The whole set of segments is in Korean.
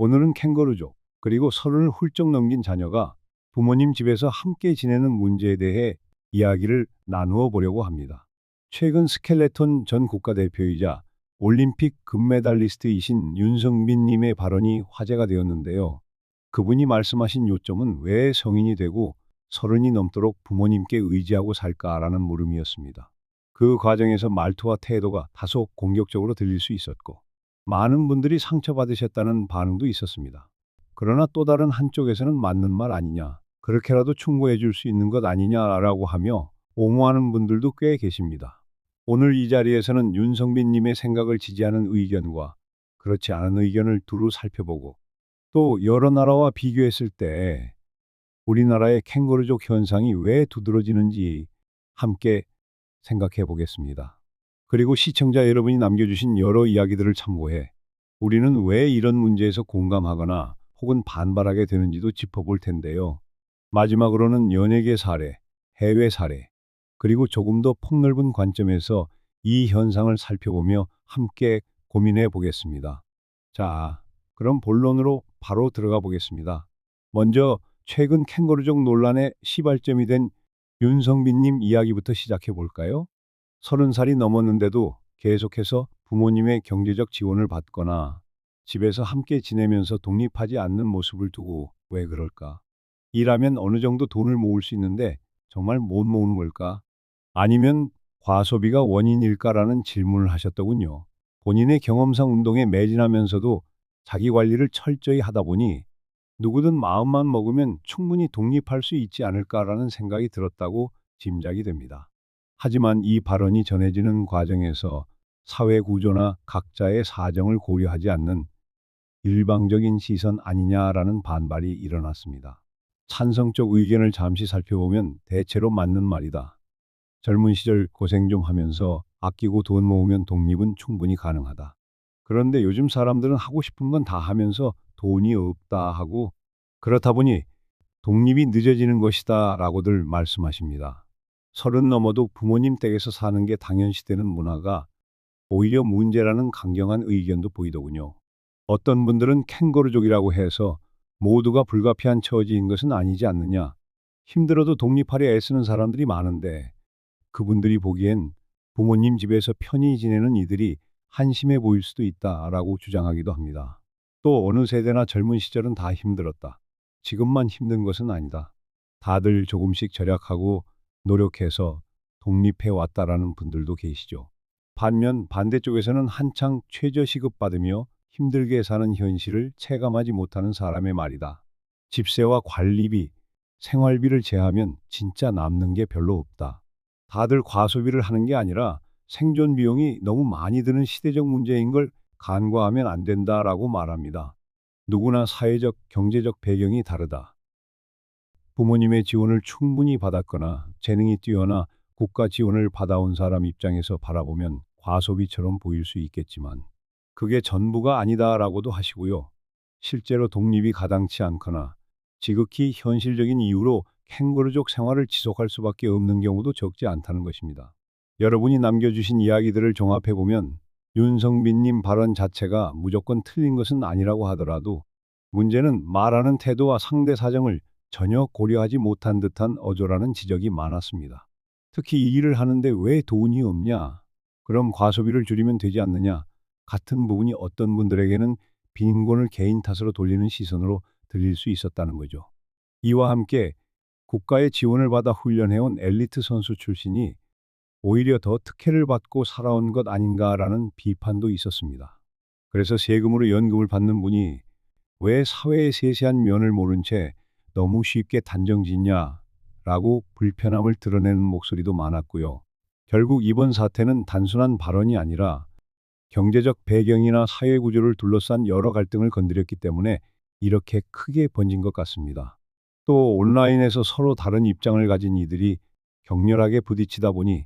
오늘은 캥거루족, 그리고 서른을 훌쩍 넘긴 자녀가 부모님 집에서 함께 지내는 문제에 대해 이야기를 나누어 보려고 합니다. 최근 스켈레톤 전 국가대표이자 올림픽 금메달리스트이신 윤성빈 님의 발언이 화제가 되었는데요. 그분이 말씀하신 요점은 왜 성인이 되고 서른이 넘도록 부모님께 의지하고 살까라는 물음이었습니다. 그 과정에서 말투와 태도가 다소 공격적으로 들릴 수 있었고, 많은 분들이 상처받으셨다는 반응도 있었습니다. 그러나 또 다른 한쪽에서는 맞는 말 아니냐, 그렇게라도 충고해 줄 수 있는 것 아니냐라고 하며 옹호하는 분들도 꽤 계십니다. 오늘 이 자리에서는 윤성빈 님의 생각을 지지하는 의견과 그렇지 않은 의견을 두루 살펴보고, 또 여러 나라와 비교했을 때 우리나라의 캥거루족 현상이 왜 두드러지는지 함께 생각해 보겠습니다. 그리고 시청자 여러분이 남겨주신 여러 이야기들을 참고해 우리는 왜 이런 문제에서 공감하거나 혹은 반발하게 되는지도 짚어볼 텐데요. 마지막으로는 연예계 사례, 해외 사례, 그리고 조금 더 폭넓은 관점에서 이 현상을 살펴보며 함께 고민해 보겠습니다. 자, 그럼 본론으로 바로 들어가 보겠습니다. 먼저 최근 캥거루족 논란의 시발점이 된 윤성빈님 이야기부터 시작해 볼까요? 30살이 넘었는데도 계속해서 부모님의 경제적 지원을 받거나 집에서 함께 지내면서 독립하지 않는 모습을 두고 왜 그럴까? 일하면 어느 정도 돈을 모을 수 있는데 정말 못 모으는 걸까? 아니면 과소비가 원인일까라는 질문을 하셨더군요. 본인의 경험상 운동에 매진하면서도 자기 관리를 철저히 하다 보니 누구든 마음만 먹으면 충분히 독립할 수 있지 않을까라는 생각이 들었다고 짐작이 됩니다. 하지만 이 발언이 전해지는 과정에서 사회 구조나 각자의 사정을 고려하지 않는 일방적인 시선 아니냐라는 반발이 일어났습니다. 찬성적 의견을 잠시 살펴보면 대체로 맞는 말이다. 젊은 시절 고생 좀 하면서 아끼고 돈 모으면 독립은 충분히 가능하다. 그런데 요즘 사람들은 하고 싶은 건 다 하면서 돈이 없다 하고, 그렇다 보니 독립이 늦어지는 것이다 라고들 말씀하십니다. 서른 넘어도 부모님 댁에서 사는 게 당연시되는 문화가 오히려 문제라는 강경한 의견도 보이더군요. 어떤 분들은 캥거루족이라고 해서 모두가 불가피한 처지인 것은 아니지 않느냐. 힘들어도 독립하려 애쓰는 사람들이 많은데 그분들이 보기엔 부모님 집에서 편히 지내는 이들이 한심해 보일 수도 있다라고 주장하기도 합니다. 또 어느 세대나 젊은 시절은 다 힘들었다. 지금만 힘든 것은 아니다. 다들 조금씩 절약하고 노력해서 독립해 왔다라는 분들도 계시죠. 반면 반대쪽에서는 한창 최저시급 받으며 힘들게 사는 현실을 체감하지 못하는 사람의 말이다. 집세와 관리비, 생활비를 제하면 진짜 남는 게 별로 없다. 다들 과소비를 하는 게 아니라 생존 비용이 너무 많이 드는 시대적 문제인 걸 간과하면 안 된다라고 말합니다. 누구나 사회적, 경제적 배경이 다르다. 부모님의 지원을 충분히 받았거나 재능이 뛰어나 국가 지원을 받아온 사람 입장에서 바라보면 과소비처럼 보일 수 있겠지만 그게 전부가 아니다라고도 하시고요. 실제로 독립이 가당치 않거나 지극히 현실적인 이유로 캥거루족 생활을 지속할 수밖에 없는 경우도 적지 않다는 것입니다. 여러분이 남겨주신 이야기들을 종합해보면 윤성빈님 발언 자체가 무조건 틀린 것은 아니라고 하더라도 문제는 말하는 태도와 상대 사정을 전혀 고려하지 못한 듯한 어조라는 지적이 많았습니다. 특히 이 일을 하는데 왜 돈이 없냐? 그럼 과소비를 줄이면 되지 않느냐? 같은 부분이 어떤 분들에게는 빈곤을 개인 탓으로 돌리는 시선으로 들릴 수 있었다는 거죠. 이와 함께 국가의 지원을 받아 훈련해온 엘리트 선수 출신이 오히려 더 특혜를 받고 살아온 것 아닌가라는 비판도 있었습니다. 그래서 세금으로 연금을 받는 분이 왜 사회의 세세한 면을 모른 채 너무 쉽게 단정짓냐라고 불편함을 드러내는 목소리도 많았고요. 결국 이번 사태는 단순한 발언이 아니라 경제적 배경이나 사회 구조를 둘러싼 여러 갈등을 건드렸기 때문에 이렇게 크게 번진 것 같습니다. 또 온라인에서 서로 다른 입장을 가진 이들이 격렬하게 부딪히다 보니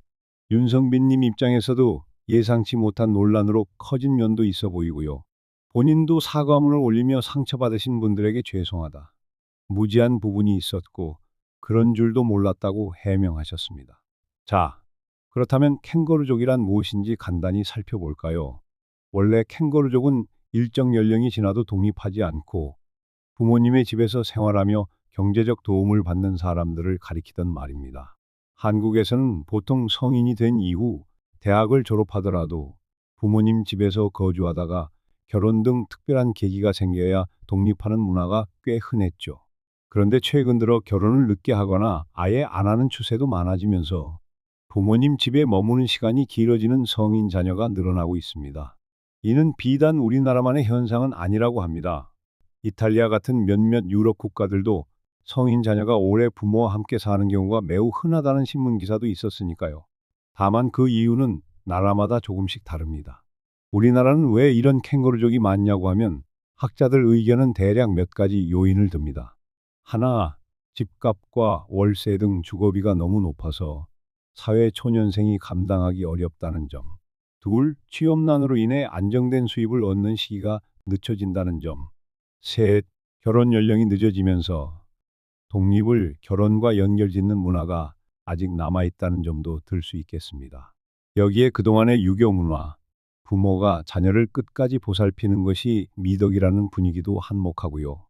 윤성빈님 입장에서도 예상치 못한 논란으로 커진 면도 있어 보이고요. 본인도 사과문을 올리며 상처받으신 분들에게 죄송하다. 무지한 부분이 있었고 그런 줄도 몰랐다고 해명하셨습니다. 자, 그렇다면 캥거루족이란 무엇인지 간단히 살펴볼까요? 원래 캥거루족은 일정 연령이 지나도 독립하지 않고 부모님의 집에서 생활하며 경제적 도움을 받는 사람들을 가리키던 말입니다. 한국에서는 보통 성인이 된 이후 대학을 졸업하더라도 부모님 집에서 거주하다가 결혼 등 특별한 계기가 생겨야 독립하는 문화가 꽤 흔했죠. 그런데 최근 들어 결혼을 늦게 하거나 아예 안 하는 추세도 많아지면서 부모님 집에 머무는 시간이 길어지는 성인 자녀가 늘어나고 있습니다. 이는 비단 우리나라만의 현상은 아니라고 합니다. 이탈리아 같은 몇몇 유럽 국가들도 성인 자녀가 오래 부모와 함께 사는 경우가 매우 흔하다는 신문 기사도 있었으니까요. 다만 그 이유는 나라마다 조금씩 다릅니다. 우리나라는 왜 이런 캥거루족이 많냐고 하면 학자들 의견은 대략 몇 가지 요인을 듭니다. 하나, 집값과 월세 등 주거비가 너무 높아서 사회 초년생이 감당하기 어렵다는 점. 둘, 취업난으로 인해 안정된 수입을 얻는 시기가 늦춰진다는 점. 셋, 결혼 연령이 늦어지면서 독립을 결혼과 연결짓는 문화가 아직 남아있다는 점도 들 수 있겠습니다. 여기에 그동안의 유교 문화, 부모가 자녀를 끝까지 보살피는 것이 미덕이라는 분위기도 한몫하고요.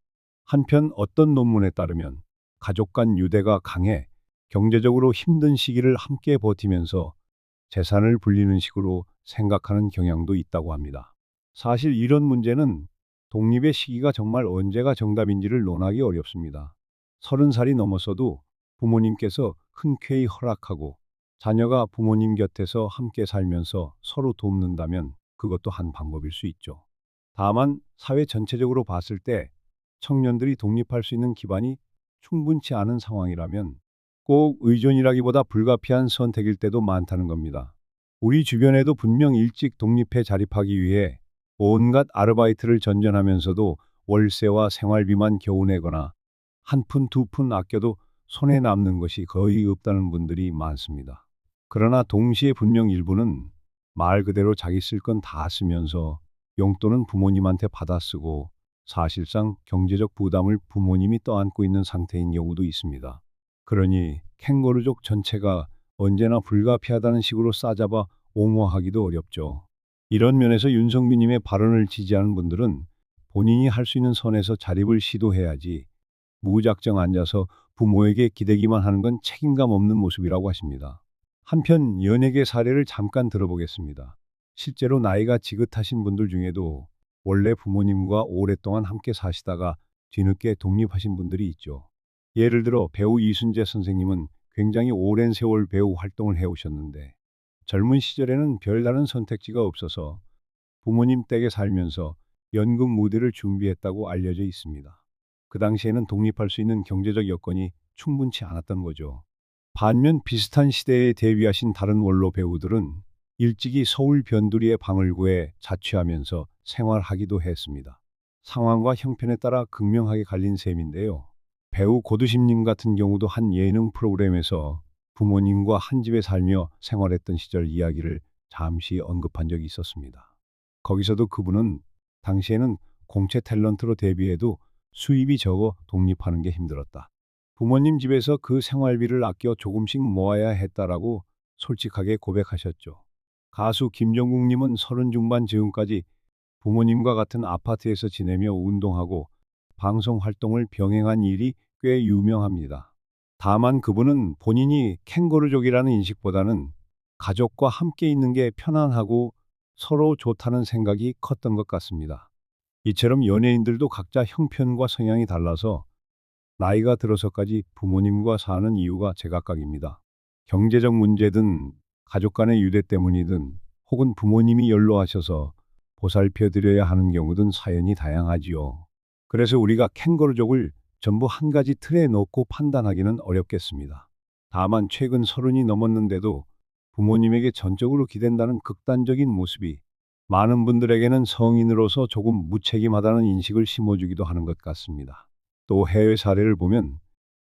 한편 어떤 논문에 따르면 가족 간 유대가 강해 경제적으로 힘든 시기를 함께 버티면서 재산을 불리는 식으로 생각하는 경향도 있다고 합니다. 사실 이런 문제는 독립의 시기가 정말 언제가 정답인지를 논하기 어렵습니다. 30살이 넘었어도 부모님께서 흔쾌히 허락하고 자녀가 부모님 곁에서 함께 살면서 서로 돕는다면 그것도 한 방법일 수 있죠. 다만 사회 전체적으로 봤을 때 청년들이 독립할 수 있는 기반이 충분치 않은 상황이라면 꼭 의존이라기보다 불가피한 선택일 때도 많다는 겁니다. 우리 주변에도 분명 일찍 독립해 자립하기 위해 온갖 아르바이트를 전전하면서도 월세와 생활비만 겨우 내거나 한 푼 두 푼 아껴도 손에 남는 것이 거의 없다는 분들이 많습니다. 그러나 동시에 분명 일부는 말 그대로 자기 쓸 건 다 쓰면서 용돈은 부모님한테 받아 쓰고 사실상 경제적 부담을 부모님이 떠안고 있는 상태인 경우도 있습니다. 그러니 캥거루족 전체가 언제나 불가피하다는 식으로 싸잡아 옹호하기도 어렵죠. 이런 면에서 윤석비님의 발언을 지지하는 분들은 본인이 할 수 있는 선에서 자립을 시도해야지 무작정 앉아서 부모에게 기대기만 하는 건 책임감 없는 모습이라고 하십니다. 한편 연예계 사례를 잠깐 들어보겠습니다. 실제로 나이가 지긋하신 분들 중에도 원래 부모님과 오랫동안 함께 사시다가 뒤늦게 독립하신 분들이 있죠. 예를 들어 배우 이순재 선생님은 굉장히 오랜 세월 배우 활동을 해오셨는데 젊은 시절에는 별다른 선택지가 없어서 부모님 댁에 살면서 연극 무대를 준비했다고 알려져 있습니다. 그 당시에는 독립할 수 있는 경제적 여건이 충분치 않았던 거죠. 반면 비슷한 시대에 데뷔하신 다른 원로 배우들은 일찍이 서울 변두리의 방을 구해 자취하면서 생활하기도 했습니다. 상황과 형편에 따라 극명하게 갈린 셈인데요. 배우 고두심님 같은 경우도 한 예능 프로그램에서 부모님과 한 집에 살며 생활했던 시절 이야기를 잠시 언급한 적이 있었습니다. 거기서도 그분은 당시에는 공채 탤런트로 데뷔해도 수입이 적어 독립하는 게 힘들었다. 부모님 집에서 그 생활비를 아껴 조금씩 모아야 했다라고 솔직하게 고백하셨죠. 가수 김종국님은 30 중반 즈음까지 부모님과 같은 아파트에서 지내며 운동하고 방송 활동을 병행한 일이 꽤 유명합니다. 다만 그분은 본인이 캥거루족이라는 인식보다는 가족과 함께 있는 게 편안하고 서로 좋다는 생각이 컸던 것 같습니다. 이처럼 연예인들도 각자 형편과 성향이 달라서 나이가 들어서까지 부모님과 사는 이유가 제각각입니다. 경제적 문제든 가족 간의 유대 때문이든 혹은 부모님이 연로하셔서 보살펴 드려야 하는 경우든 사연이 다양하지요. 그래서 우리가 캥거루족을 전부 한 가지 틀에 넣고 판단하기는 어렵겠습니다. 다만 최근 30이 넘었는데도 부모님에게 전적으로 기댄다는 극단적인 모습이 많은 분들에게는 성인으로서 조금 무책임하다는 인식을 심어주기도 하는 것 같습니다. 또 해외 사례를 보면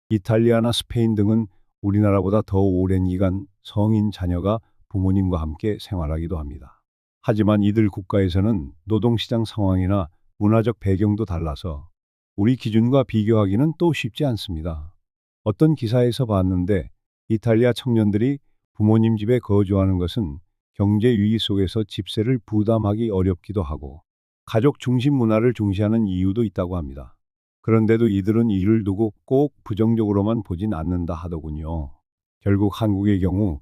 이탈리아나 스페인 등은 우리나라보다 더 오랜 기간 성인 자녀가 부모님과 함께 생활하기도 합니다. 하지만 이들 국가에서는 노동시장 상황이나 문화적 배경도 달라서 우리 기준과 비교하기는 또 쉽지 않습니다. 어떤 기사에서 봤는데 이탈리아 청년들이 부모님 집에 거주하는 것은 경제 위기 속에서 집세를 부담하기 어렵기도 하고 가족 중심 문화를 중시하는 이유도 있다고 합니다. 그런데도 이들은 이를 두고 꼭 부정적으로만 보진 않는다 하더군요. 결국 한국의 경우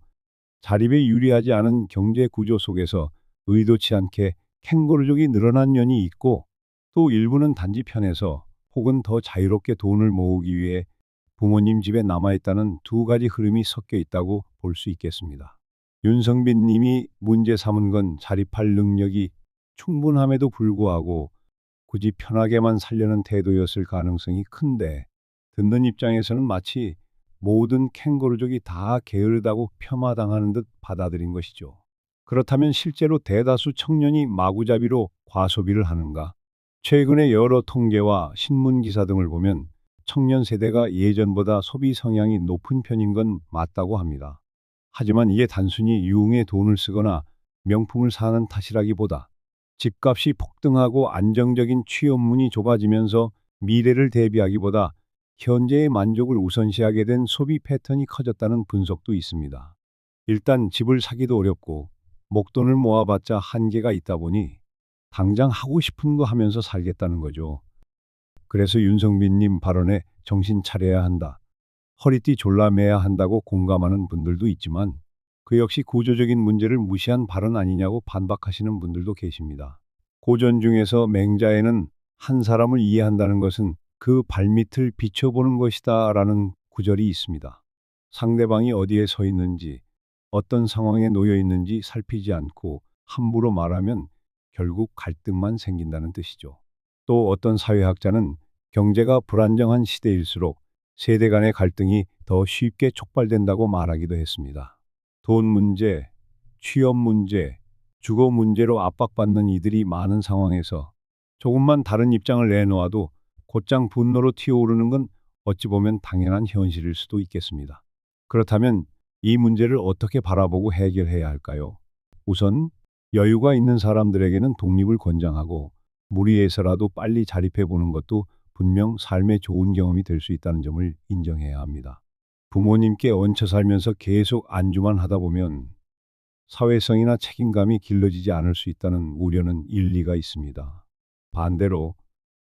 자립에 유리하지 않은 경제 구조 속에서 의도치 않게 캥거루족이 늘어난 면이 있고, 또 일부는 단지 편해서 혹은 더 자유롭게 돈을 모으기 위해 부모님 집에 남아있다는 두 가지 흐름이 섞여 있다고 볼 수 있겠습니다. 윤성빈 님이 문제 삼은 건 자립할 능력이 충분함에도 불구하고 굳이 편하게만 살려는 태도였을 가능성이 큰데, 듣는 입장에서는 마치 모든 캥거루족이 다 게으르다고 폄하당하는 듯 받아들인 것이죠. 그렇다면 실제로 대다수 청년이 마구잡이로 과소비를 하는가? 최근의 여러 통계와 신문 기사 등을 보면 청년 세대가 예전보다 소비 성향이 높은 편인 건 맞다고 합니다. 하지만 이게 단순히 유흥에 돈을 쓰거나 명품을 사는 탓이라기보다 집값이 폭등하고 안정적인 취업문이 좁아지면서 미래를 대비하기보다 현재의 만족을 우선시하게 된 소비 패턴이 커졌다는 분석도 있습니다. 일단 집을 사기도 어렵고 목돈을 모아봤자 한계가 있다 보니 당장 하고 싶은 거 하면서 살겠다는 거죠. 그래서 윤성빈님 발언에 정신 차려야 한다, 허리띠 졸라매야 한다고 공감하는 분들도 있지만, 그 역시 구조적인 문제를 무시한 발언 아니냐고 반박하시는 분들도 계십니다. 고전 중에서 맹자에는 한 사람을 이해한다는 것은 그 발밑을 비춰보는 것이다 라는 구절이 있습니다. 상대방이 어디에 서 있는지, 어떤 상황에 놓여 있는지 살피지 않고 함부로 말하면 결국 갈등만 생긴다는 뜻이죠. 또 어떤 사회학자는 경제가 불안정한 시대일수록 세대 간의 갈등이 더 쉽게 촉발된다고 말하기도 했습니다. 돈 문제, 취업 문제, 주거 문제로 압박받는 이들이 많은 상황에서 조금만 다른 입장을 내놓아도 곧장 분노로 튀어오르는 건 어찌 보면 당연한 현실일 수도 있겠습니다. 그렇다면 이 문제를 어떻게 바라보고 해결해야 할까요? 우선 여유가 있는 사람들에게는 독립을 권장하고, 무리해서라도 빨리 자립해 보는 것도 분명 삶의 좋은 경험이 될 수 있다는 점을 인정해야 합니다. 부모님께 얹혀 살면서 계속 안주만 하다 보면 사회성이나 책임감이 길러지지 않을 수 있다는 우려는 일리가 있습니다. 반대로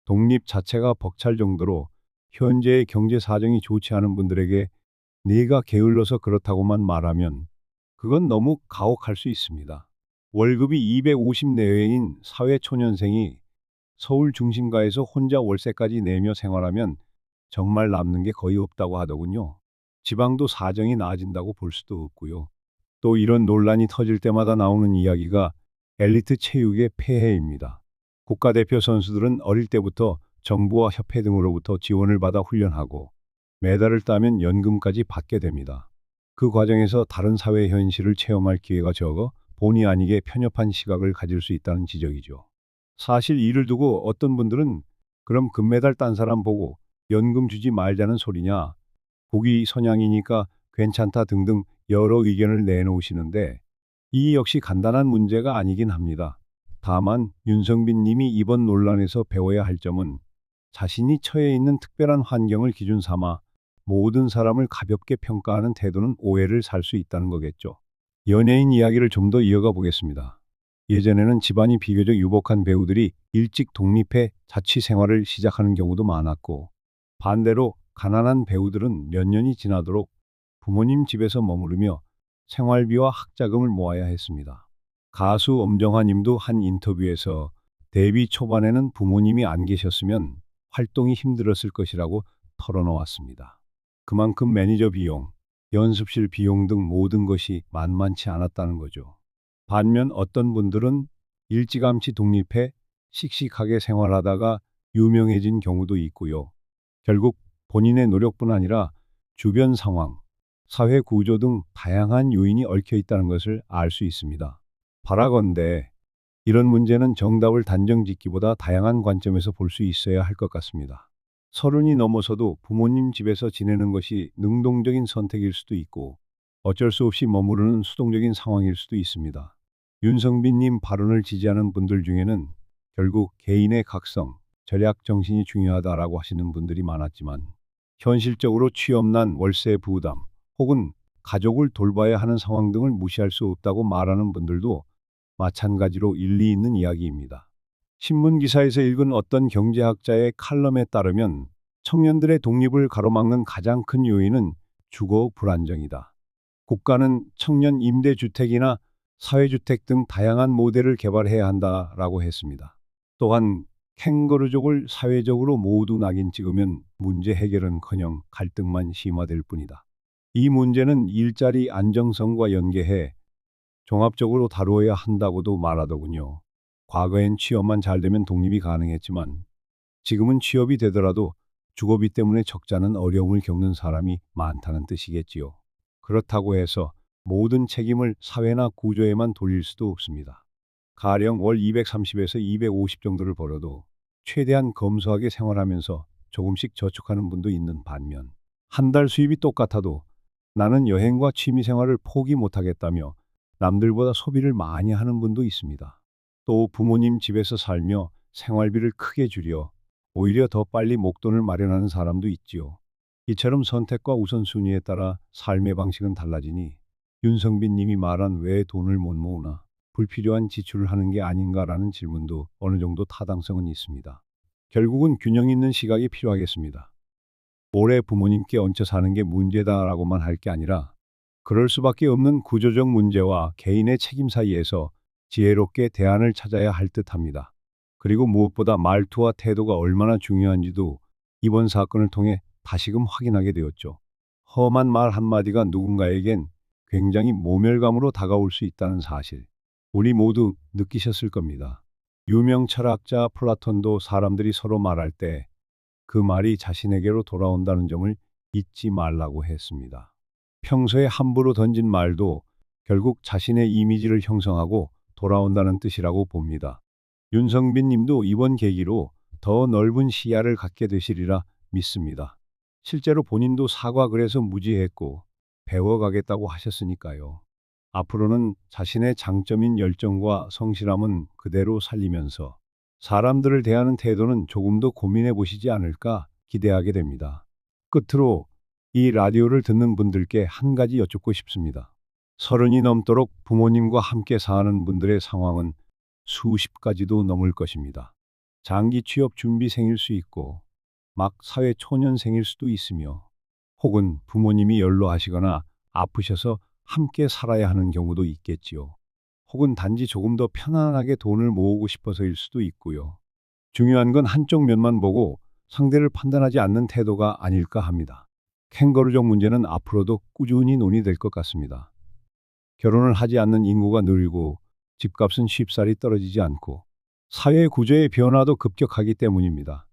독립 자체가 벅찰 정도로 현재의 경제 사정이 좋지 않은 분들에게 네가 게을러서 그렇다고만 말하면 그건 너무 가혹할 수 있습니다. 월급이 250 내외인 사회초년생이 서울 중심가에서 혼자 월세까지 내며 생활하면 정말 남는 게 거의 없다고 하더군요. 지방도 사정이 나아진다고 볼 수도 없고요. 또 이런 논란이 터질 때마다 나오는 이야기가 엘리트 체육의 폐해입니다. 국가대표 선수들은 어릴 때부터 정부와 협회 등으로부터 지원을 받아 훈련하고 메달을 따면 연금까지 받게 됩니다. 그 과정에서 다른 사회 현실을 체험할 기회가 적어 본의 아니게 편협한 시각을 가질 수 있다는 지적이죠. 사실 이를 두고 어떤 분들은 그럼 금메달 딴 사람 보고 연금 주지 말자는 소리냐, 국위 선양이니까 괜찮다 등등 여러 의견을 내놓으시는데, 이 역시 간단한 문제가 아니긴 합니다. 다만 윤성빈 님이 이번 논란에서 배워야 할 점은 자신이 처해 있는 특별한 환경을 기준 삼아 모든 사람을 가볍게 평가하는 태도는 오해를 살 수 있다는 거겠죠. 연예인 이야기를 좀 더 이어가 보겠습니다. 예전에는 집안이 비교적 유복한 배우들이 일찍 독립해 자취 생활을 시작하는 경우도 많았고, 반대로 가난한 배우들은 몇 년이 지나도록 부모님 집에서 머무르며 생활비와 학자금을 모아야 했습니다. 가수 엄정화 님도 한 인터뷰에서 데뷔 초반에는 부모님이 안 계셨으면 활동이 힘들었을 것이라고 털어놓았습니다. 그만큼 매니저 비용, 연습실 비용 등 모든 것이 만만치 않았다는 거죠. 반면 어떤 분들은 일찌감치 독립해 씩씩하게 생활하다가 유명해진 경우도 있고요. 결국 본인의 노력뿐 아니라 주변 상황, 사회 구조 등 다양한 요인이 얽혀 있다는 것을 알 수 있습니다. 바라건대 이런 문제는 정답을 단정 짓기보다 다양한 관점에서 볼 수 있어야 할 것 같습니다. 서른이 넘어서도 부모님 집에서 지내는 것이 능동적인 선택일 수도 있고, 어쩔 수 없이 머무르는 수동적인 상황일 수도 있습니다. 윤성빈님 발언을 지지하는 분들 중에는 결국 개인의 각성, 절약 정신이 중요하다라고 하시는 분들이 많았지만, 현실적으로 취업난, 월세 부담, 혹은 가족을 돌봐야 하는 상황 등을 무시할 수 없다고 말하는 분들도 마찬가지로 일리 있는 이야기입니다. 신문 기사에서 읽은 어떤 경제학자의 칼럼에 따르면 청년들의 독립을 가로막는 가장 큰 요인은 주거 불안정이다. 국가는 청년 임대주택이나 사회주택 등 다양한 모델을 개발해야 한다라고 했습니다. 또한 캥거루족을 사회적으로 모두 낙인 찍으면 문제 해결은커녕 갈등만 심화될 뿐이다. 이 문제는 일자리 안정성과 연계해 종합적으로 다루어야 한다고도 말하더군요. 과거엔 취업만 잘 되면 독립이 가능했지만 지금은 취업이 되더라도 주거비 때문에 적잖은 어려움을 겪는 사람이 많다는 뜻이겠지요. 그렇다고 해서 모든 책임을 사회나 구조에만 돌릴 수도 없습니다. 가령 월 230에서 250 정도를 벌어도 최대한 검소하게 생활하면서 조금씩 저축하는 분도 있는 반면 한 달 수입이 똑같아도 나는 여행과 취미 생활을 포기 못하겠다며 남들보다 소비를 많이 하는 분도 있습니다. 또 부모님 집에서 살며 생활비를 크게 줄여 오히려 더 빨리 목돈을 마련하는 사람도 있지요. 이처럼 선택과 우선순위에 따라 삶의 방식은 달라지니 윤성빈 님이 말한 왜 돈을 못 모으나 불필요한 지출을 하는 게 아닌가라는 질문도 어느 정도 타당성은 있습니다. 결국은 균형 있는 시각이 필요하겠습니다. 오래 부모님께 얹혀 사는 게 문제다라고만 할 게 아니라 그럴 수밖에 없는 구조적 문제와 개인의 책임 사이에서 지혜롭게 대안을 찾아야 할 듯합니다. 그리고 무엇보다 말투와 태도가 얼마나 중요한지도 이번 사건을 통해 다시금 확인하게 되었죠. 험한 말 한마디가 누군가에겐 굉장히 모멸감으로 다가올 수 있다는 사실, 우리 모두 느끼셨을 겁니다. 유명 철학자 플라톤도 사람들이 서로 말할 때 그 말이 자신에게로 돌아온다는 점을 잊지 말라고 했습니다. 평소에 함부로 던진 말도 결국 자신의 이미지를 형성하고 돌아온다는 뜻이라고 봅니다. 윤성빈 님도 이번 계기로 더 넓은 시야를 갖게 되시리라 믿습니다. 실제로 본인도 사과글에서 무지했고 배워가겠다고 하셨으니까요. 앞으로는 자신의 장점인 열정과 성실함은 그대로 살리면서 사람들을 대하는 태도는 조금 더 고민해 보시지 않을까 기대하게 됩니다. 끝으로 이 라디오를 듣는 분들께 한 가지 여쭙고 싶습니다. 30이 넘도록 부모님과 함께 사는 분들의 상황은 수십 가지도 넘을 것입니다. 장기 취업 준비생일 수 있고 막 사회 초년생일 수도 있으며 혹은 부모님이 연로하시거나 아프셔서 함께 살아야 하는 경우도 있겠지요. 혹은 단지 조금 더 편안하게 돈을 모으고 싶어서일 수도 있고요. 중요한 건 한쪽 면만 보고 상대를 판단하지 않는 태도가 아닐까 합니다. 캥거루족 문제는 앞으로도 꾸준히 논의될 것 같습니다. 결혼을 하지 않는 인구가 늘고 집값은 쉽사리 떨어지지 않고 사회 구조의 변화도 급격하기 때문입니다.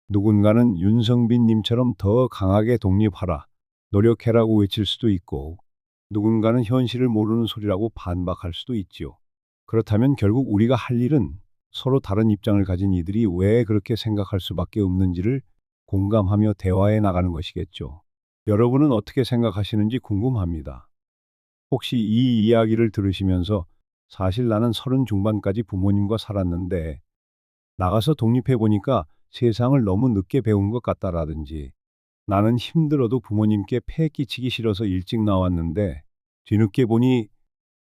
누군가는 윤성빈 님처럼 더 강하게 독립하라, 노력해라고 외칠 수도 있고 누군가는 현실을 모르는 소리라고 반박할 수도 있지요. 그렇다면 결국 우리가 할 일은 서로 다른 입장을 가진 이들이 왜 그렇게 생각할 수밖에 없는지를 공감하며 대화해 나가는 것이겠죠. 여러분은 어떻게 생각하시는지 궁금합니다. 혹시 이 이야기를 들으시면서 사실 나는 30 중반까지 부모님과 살았는데 나가서 독립해 보니까 세상을 너무 늦게 배운 것 같다라든지 나는 힘들어도 부모님께 폐 끼치기 싫어서 일찍 나왔는데 뒤늦게 보니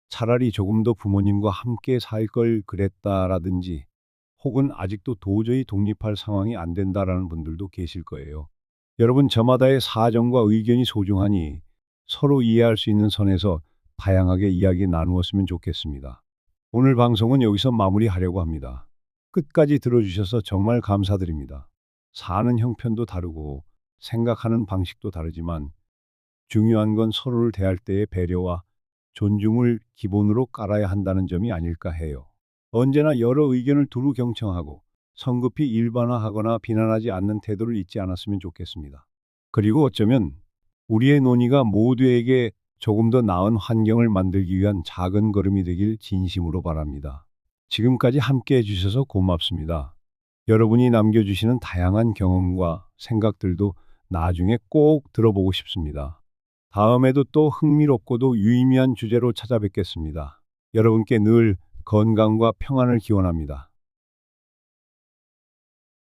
차라리 조금 더 부모님과 함께 살 걸 그랬다라든지 혹은 아직도 도저히 독립할 상황이 안 된다라는 분들도 계실 거예요. 여러분 저마다의 사정과 의견이 소중하니 서로 이해할 수 있는 선에서 다양하게 이야기 나누었으면 좋겠습니다. 오늘 방송은 여기서 마무리하려고 합니다. 끝까지 들어주셔서 정말 감사드립니다. 사는 형편도 다르고 생각하는 방식도 다르지만 중요한 건 서로를 대할 때의 배려와 존중을 기본으로 깔아야 한다는 점이 아닐까 해요. 언제나 여러 의견을 두루 경청하고 성급히 일반화하거나 비난하지 않는 태도를 잊지 않았으면 좋겠습니다. 그리고 어쩌면 우리의 논의가 모두에게 조금 더 나은 환경을 만들기 위한 작은 걸음이 되길 진심으로 바랍니다. 지금까지 함께 해주셔서 고맙습니다. 여러분이 남겨주시는 다양한 경험과 생각들도 나중에 꼭 들어보고 싶습니다. 다음에도 또 흥미롭고도 유의미한 주제로 찾아뵙겠습니다. 여러분께 늘 건강과 평안을 기원합니다.